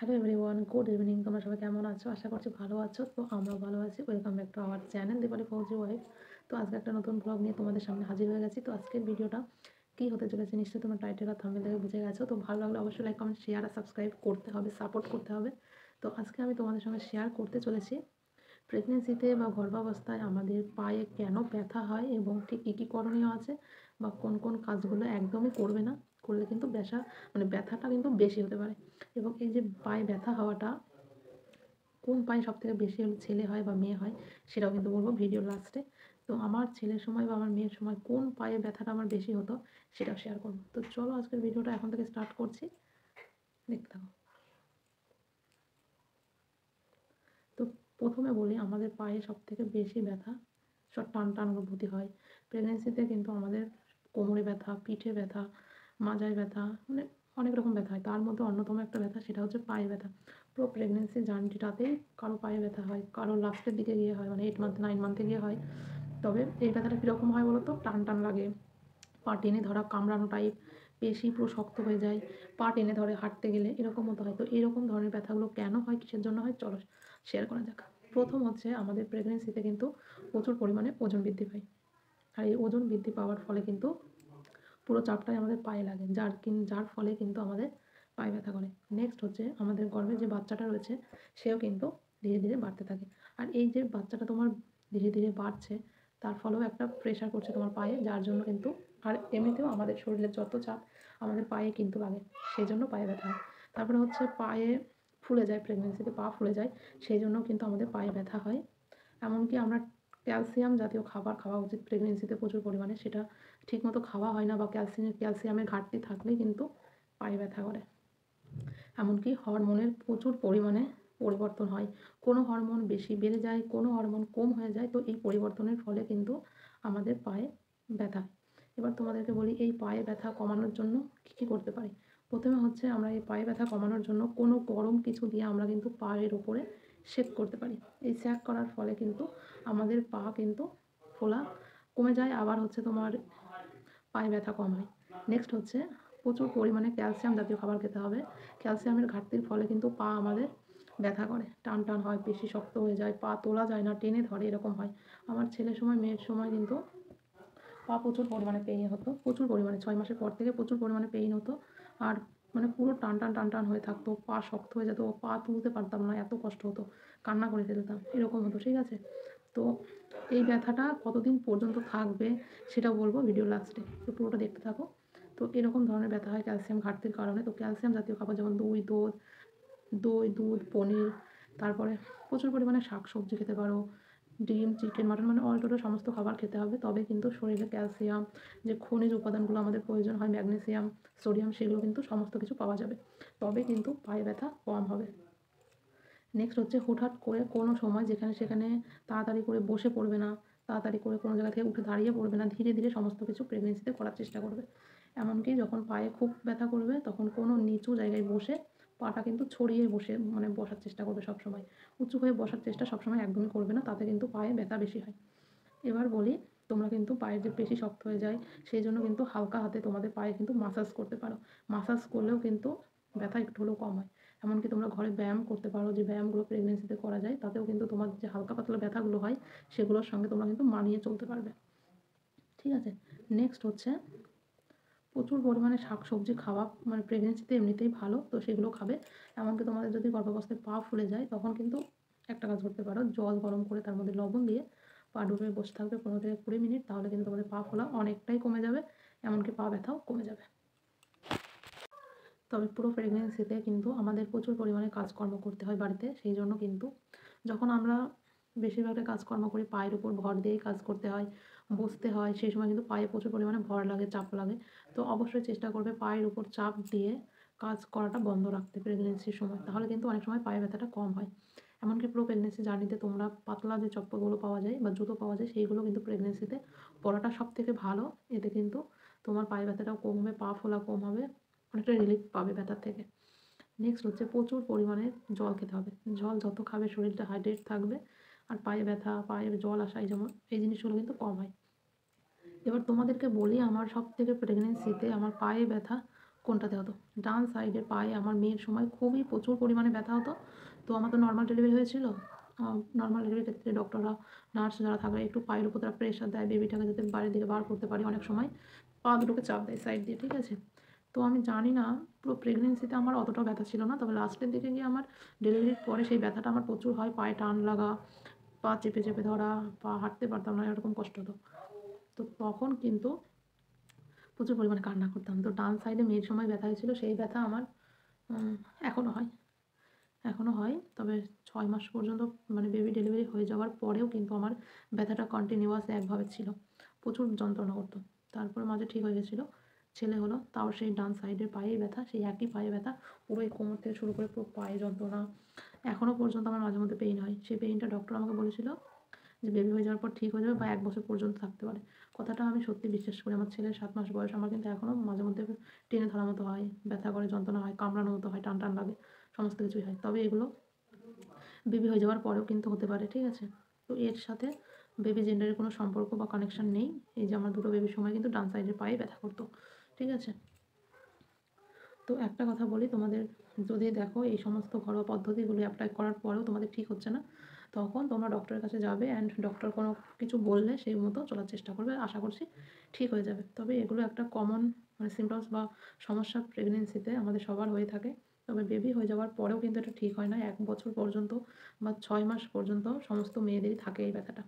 Hello everyone, good evening. তোমরা সবাই কেমন আছো? আশা করছি ভালো আছো। তো আমরাও ভালো আছি। Welcome back to our channel Dipali Fauji wife. তো আজকে একটা নতুন ব্লগ নিয়ে তোমাদের সামনে হাজির হয়ে গেছি। তো আজকের ভিডিওটা কী হতে চলেছে নিশ্চয়ই তোমরা টাইটেল আর থাম্বনেল দেখে বুঝে গেছো। তো ভালো লাগলে অবশ্যই লাইক, কমেন্ট, শেয়ার আর সাবস্ক্রাইব করতে হবে, সাপোর্ট করতে হবে। তো আজকে আমি তোমাদের সঙ্গে শেয়ার করতে চলেছি প্রেগনেন্সিতে বা গর্ভাবস্থায় আমাদের পায়ে কেন ব্যথা হয় এবং ঠিক কী কী করণীয় আছে বা কোন কোন কাজগুলো একদমই করবে না, করলে কিন্তু ব্যথাটা কিন্তু বেশি হতে পারে। এবং এই যে পায়ে ব্যথা হওয়াটা কোন পায়ে সবথেকে বেশি হলে ছেলে হয় বা মেয়ে হয় সেটাও কিন্তু বলবো ভিডিওর লাস্টে। তো আমার ছেলের সময় বা আমার মেয়ের সময় কোন পায়ে ব্যথাটা আমার বেশি হতো সেটাও শেয়ার করবো। তো চলো আজকের ভিডিওটা এখন থেকে স্টার্ট করছি, দেখতে থাকো। তো প্রথমে বলি আমাদের পায়ে সবথেকে বেশি ব্যথা, সব টান টান অনুভূতি হয় প্রেগনেন্সিতে। কিন্তু আমাদের কোমরে ব্যথা, পিঠে ব্যথা, মাজায় ব্যথা, মানে অনেক রকম ব্যথা হয়। তার মধ্যে অন্যতম একটা ব্যথা সেটা হচ্ছে পায়ে ব্যথা। পুরো প্রেগনেন্সি জার্নিটাতেই কারো পায়ে ব্যথা হয়, কারো লাস্টের দিকে গিয়ে হয়, মানে 8 মান্থ 9 মান্থে গিয়ে হয়। তবে এই ব্যথাটা কীরকম হয় বলো তো? টান টান লাগে, পা টেনে ধরা, কামড়ানো টাইপ, পেশি পুরো শক্ত হয়ে যায়, পা টেনে ধরে হাঁটতে গেলে এরকম মতো হয়। তো এরকম ধরনের ব্যথাগুলো কেন হয়, কিসের জন্য হয়, চলো শেয়ার করা যাক। প্রথম হচ্ছে আমাদের প্রেগনেন্সিতে কিন্তু প্রচুর পরিমাণে ওজন বৃদ্ধি পায়। আর এই ওজন বৃদ্ধি পাওয়ার ফলে কিন্তু পুরো চাপটাই আমাদের পায়ে লাগে, যার ফলে কিন্তু আমাদের পায়ে ব্যথা করে। নেক্সট হচ্ছে আমাদের গর্ভে যে বাচ্চাটা রয়েছে সেও কিন্তু ধীরে ধীরে বাড়তে থাকে। আর এই যে বাচ্চাটা তোমার ধীরে ধীরে বাড়ছে তার ফলেও একটা প্রেশার পড়ছে তোমার পায়ে, যার জন্য কিন্তু আর এমনিতেও আমাদের শরীরের যত চাপ আমাদের পায়ে কিন্তু লাগে, সেই জন্য পায়ে ব্যথা হয়। তারপরে হচ্ছে পায়ে ফুলে যায়, প্রেগনেন্সিতে পা ফুলে যায়, সেই জন্য কিন্তু আমাদের পায়ে ব্যথা হয়। এমনকি আমরা ক্যালসিয়াম জাতীয় খাবার খাওয়া উচিত প্রেগনেন্সিতে প্রচুর পরিমাণে, সেটা ঠিকমতো খাওয়া হয় না বা ক্যালসিয়ামের ঘাটতি থাকলেই কিন্তু পায়ে ব্যথা করে। এমনকি হরমোনের প্রচুর পরিমাণে পরিবর্তন হয়, কোনো হরমোন বেশি বেড়ে যায়, কোনো হরমোন কম হয়ে যায়। তো এই পরিবর্তনের ফলে কিন্তু আমাদের পায়ে ব্যথা হয়। এবার তোমাদেরকে বলি এই পায়ে ব্যথা কমানোর জন্য কী কী করতে পারি। প্রথমে হচ্ছে আমরা এই পায়ে ব্যথা কমানোর জন্য কোনো গরম কিছু দিয়ে আমরা কিন্তু পায়ের ওপরে সেঁক করতে পারি। এই সেঁক করার ফলে কিন্তু আমাদের পা কিন্তু ফোলা কমে যায়, আবার হচ্ছে তোমার পায়ে ব্যথা কম হয়। নেক্সট হচ্ছে প্রচুর পরিমাণে ক্যালসিয়াম জাতীয় খাবার খেতে হবে। ক্যালসিয়ামের ঘাটতির ফলে কিন্তু পা আমাদের ব্যথা করে, টান টান হয়, পেশি শক্ত হয়ে যায়, পা তোলা যায় না, টেনে ধরে, এরকম হয়। আমার ছেলের সময় মেয়ের সময় কিন্তু পা প্রচুর পরিমাণে পেইন হতো, প্রচুর পরিমাণে 6 মাসের পর থেকে প্রচুর পরিমাণে পেইন হতো। আর মানে পুরো টান টান টান টান হয়ে থাকতো, পা শক্ত হয়ে যেত, পা তুলতে পারতাম না, এত কষ্ট হতো, কান্না করে ফেলতাম, এরকম হতো। ঠিক আছে, তো এই ব্যথাটা কতদিন পর্যন্ত থাকবে সেটাও বলবো ভিডিও লাস্টে, তো পুরোটা দেখতে থাকো। তো এরকম ধরনের ব্যথা হয় ক্যালসিয়াম ঘাটতির কারণে। তো ক্যালসিয়াম জাতীয় খাবার যেমন দই, দুধ, পনির, তারপরে প্রচুর পরিমাণে শাক সবজি খেতে পারো, ডিম, চিকেন, মাটন, মানে অল টোটাল সমস্ত খাবার খেতে হবে। তবে কিন্তু শরীরে ক্যালসিয়াম, যে খনিজ উপাদানগুলো আমাদের প্রয়োজন হয়, ম্যাগনেসিয়াম, সোডিয়াম, সেগুলো কিন্তু সমস্ত কিছু পাওয়া যাবে, তবে কিন্তু পায়ে ব্যথা কম হবে। নেক্সট হচ্ছে হুটহাট করে কোনো সময় যেখানে সেখানে তাড়াতাড়ি করে বসে পড়বে না, তাড়াতাড়ি করে কোনো জায়গা থেকে উঠে দাঁড়িয়ে পড়বে না, ধীরে ধীরে সমস্ত কিছু প্রেগনেন্সিতে করার চেষ্টা করবে। এমনকি যখন পায়ে খুব ব্যথা করবে তখন কোনো নিচু জায়গায় বসে পাটা কিন্তু ছড়িয়ে বসে মানে বসার চেষ্টা করবে সবসময়। উঁচু হয়ে বসার চেষ্টা সবসময় একদমই করবে না, তাতে কিন্তু পায়ে ব্যথা বেশি হয়। এবার বলি, তোমরা কিন্তু পায়ের যে পেশি শক্ত হয়ে যায় সেই জন্য কিন্তু হালকা হাতে তোমাদের পায়ে কিন্তু মাসাজ করতে পারো। মাসাজ করলেও কিন্তু ব্যথা একটু হলেও কম হয়। এমনকি তোমরা ঘরে ব্যায়াম করতে পারো, যে ব্যায়ামগুলো প্রেগনেন্সিতে করা যায়, তাতেও কিন্তু তোমার যে হালকা পাতলা ব্যথাগুলো হয় সেগুলোর সঙ্গে তোমরা কিন্তু মানিয়ে চলতে পারবে। ঠিক আছে, নেক্সট হচ্ছে প্রচুর পরিমাণে শাক সবজি খাওয়া, মানে প্রেগনেন্সিতে এমনিতেই ভালো, তো সেগুলো খাবে। এমনকি তোমাদের যদি গর্ভাবস্থায় পা ফুলে যায় তখন কিন্তু একটা কাজ করতে পারো, জল গরম করে তার মধ্যে লবণ দিয়ে পা ডুবে বসে থাকবে 15 থেকে 20 মিনিট, তাহলে কিন্তু তোমাদের পা ফোলা অনেকটাই কমে যাবে, এমনকি পা ব্যথাও কমে যাবে। তবে পুরো প্রেগনেন্সিতে কিন্তু আমাদের প্রচুর পরিমাণে কাজকর্ম করতে হয় বাড়িতে, সেই জন্য কিন্তু যখন আমরা বেশিরভাগটা কাজকর্ম করি পায়ের উপর ভর দিয়েই কাজ করতে হয়, বসতে হয়, সেই সময় কিন্তু পায়ে প্রচুর পরিমাণে ভর লাগে, চাপ লাগে। তো অবশ্যই চেষ্টা করবে পায়ের উপর চাপ দিয়ে কাজ করাটা বন্ধ রাখতে প্রেগনেন্সির সময়, তাহলে কিন্তু অনেক সময় পায়ে ব্যথাটা কম হয়। এমনকি পুরো প্রেগনেন্সি জার্নিতে তোমরা পাতলা যে চপ্পলগুলো পাওয়া যায় বা জুতো পাওয়া যায় সেইগুলো কিন্তু প্রেগনেন্সিতে পরাটা সব থেকে ভালো। এতে কিন্তু তোমার পায়ে ব্যথাটাও কমবে, পা ফোলা কম হবে, অনেকটা রিলিফ পাবে ব্যথার থেকে। নেক্সট হচ্ছে প্রচুর পরিমাণে জল খেতে হবে। জল যত খাবে শরীরটা হাইড্রেট থাকবে, আর পায়ে ব্যথা, পায়ে জল আসা, এই জিনিসগুলো কিন্তু কম হয়। এবার তোমাদেরকে বলি আমার সব থেকে প্রেগনেন্সিতে আমার পায়ে ব্যথা কোনটাতে হতো? ডান সাইডের পায়ে আমার মেয়ের সময় খুবই প্রচুর পরিমাণে ব্যথা হতো। তো আমার তো নর্মাল ডেলিভারি হয়েছিল। নর্মাল ডেলিভারির ক্ষেত্রে ডক্টররা, নার্স যারা থাকে একটু পায়ের উপর তারা প্রেশার দেয় বেবিটাকে যাতে বাইরের দিকে বার করতে পারি অনেক সময়। পা দুটোকে চাপ দেয় সাইড দিয়ে, ঠিক আছে? তো আমি জানি না, পুরো প্রেগনেন্সিতে আমার অতটাও ব্যথা ছিল না। তবে লাস্টের দিকে গিয়ে আমার ডেলিভারির পরে সেই ব্যথাটা আমার প্রচুর হয়। পায়ে টান লাগা, পা চেপে, চেপে ধরা, পা হাঁটতে পারতাম না, এরকম কষ্ট হতো। তো তখন কিন্তু প্রচুর পরিমাণে কান্না করতাম। তো ডান সাইডে মেয়ের সময় ব্যথা হয়েছিল, সেই ব্যথা আমার উম এখনও হয়। এখনও হয়। তবে ৬ মাস পর্যন্ত মানে বেবি ডেলিভারি হয়ে যাওয়ার পরেও কিন্তু আমার ব্যথাটা কন্টিনিউয়াস একভাবে ছিল। প্রচুর যন্ত্রণা করতো। তারপরে মাঝে ঠিক হয়ে গেছিলো। ছেলে হলো, তাও সেই ডান সাইডের পায়েই ব্যথা, সেই একই পায়ে ব্যথা। পুরো এই কোমর থেকে শুরু করে পুরো পায়ে যন্ত্রণা। এখনও পর্যন্ত আমার মাঝে মধ্যে পেইন হয়। সেই পেইনটা ডক্টর আমাকে বলেছিল যে বেবি হয়ে যাওয়ার পর ঠিক হয়ে যাবে বা ১ বছর পর্যন্ত থাকতে পারে। কথাটা আমি সত্যি বিশ্বাস করি। আমার ছেলের ৭ মাস বয়স, আমার কিন্তু এখনও মাঝে মধ্যে টেনে ধরার মতো হয়, ব্যথা করে, যন্ত্রণা হয়, কামড়ানোর মতো হয়, টান, টান লাগে। সমস্ত কিছুই হয়। তবে এগুলো বেবি হয়ে যাওয়ার পরেও কিন্তু হতে পারে, ঠিক আছে? তো এর সাথে বেবি জেন্ডারের কোনো সম্পর্ক বা কানেকশন নেই। এই যে আমার দুটো বেবির সময় কিন্তু ডান সাইডের পায়ে ব্যথা করতো, ঠিক আছে? তো একটা কথা বলি তোমাদের, যদি দেখো এই সমস্ত ঘরোয়া পদ্ধতিগুলো অ্যাপ্লাই করার পরেও তোমাদের ঠিক হচ্ছে না, তখন তোমরা ডক্টরের কাছে যাবে অ্যান্ড ডক্টর কোনো কিছু বললে সেই মতো চলার চেষ্টা করবে। আশা করছি ঠিক হয়ে যাবে। তবে এগুলো একটা কমন মানে সিমটমস বা সমস্যা প্রেগনেন্সিতে আমাদের সবার হয়ে থাকে। তবে বেবি হয়ে যাওয়ার পরেও কিন্তু এটা ঠিক হয় না। ১ বছর পর্যন্ত বা ৬ মাস পর্যন্ত সমস্ত মেয়েদেরই থাকে এই ব্যথাটা।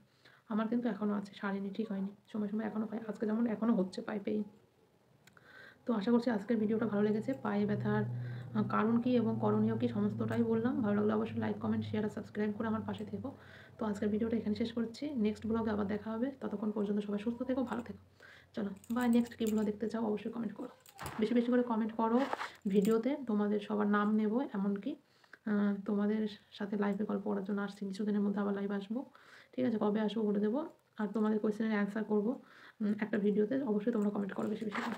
আমার কিন্তু এখনও আছে, সারেনি, ঠিক হয়নি। সময়, সময় এখনও পাই। আজকে যেমন এখনও হচ্ছে পায়ে পেইন। তো আশা করছি আজকের ভিডিওটা ভালো লেগেছে। পায়ে ব্যথার কারণ কী এবং করণীয় কী সমস্তটাই বললাম। ভালো লাগলে অবশ্যই লাইক, কমেন্ট, শেয়ার আর সাবস্ক্রাইব করে আমার পাশে থেকো। তো আজকের ভিডিওটা এখানে শেষ করছি। নেক্সট ব্লগে আবার দেখা হবে। ততক্ষণ পর্যন্ত সবাই সুস্থ থেকো, ভালো থেকো। চলো বাই। নেক্সট কী ব্লগ দেখতে চাও অবশ্যই কমেন্ট করো। বেশি, বেশি করে কমেন্ট করো ভিডিওতে। তোমাদের সবার নাম নেব। এমনকি তোমাদের সাথে লাইভে গল্প করার জন্য আসছি। কিছুদিনের মধ্যে আবার লাইভে আসবো। ঠিক আছে? কবে আসবো বলে দেবো। আর তোমাদের কোয়েশ্চেনের অ্যান্সার করবো একটা ভিডিওতে। অবশ্যই তোমরা কমেন্ট করো বেশি, বেশি করে।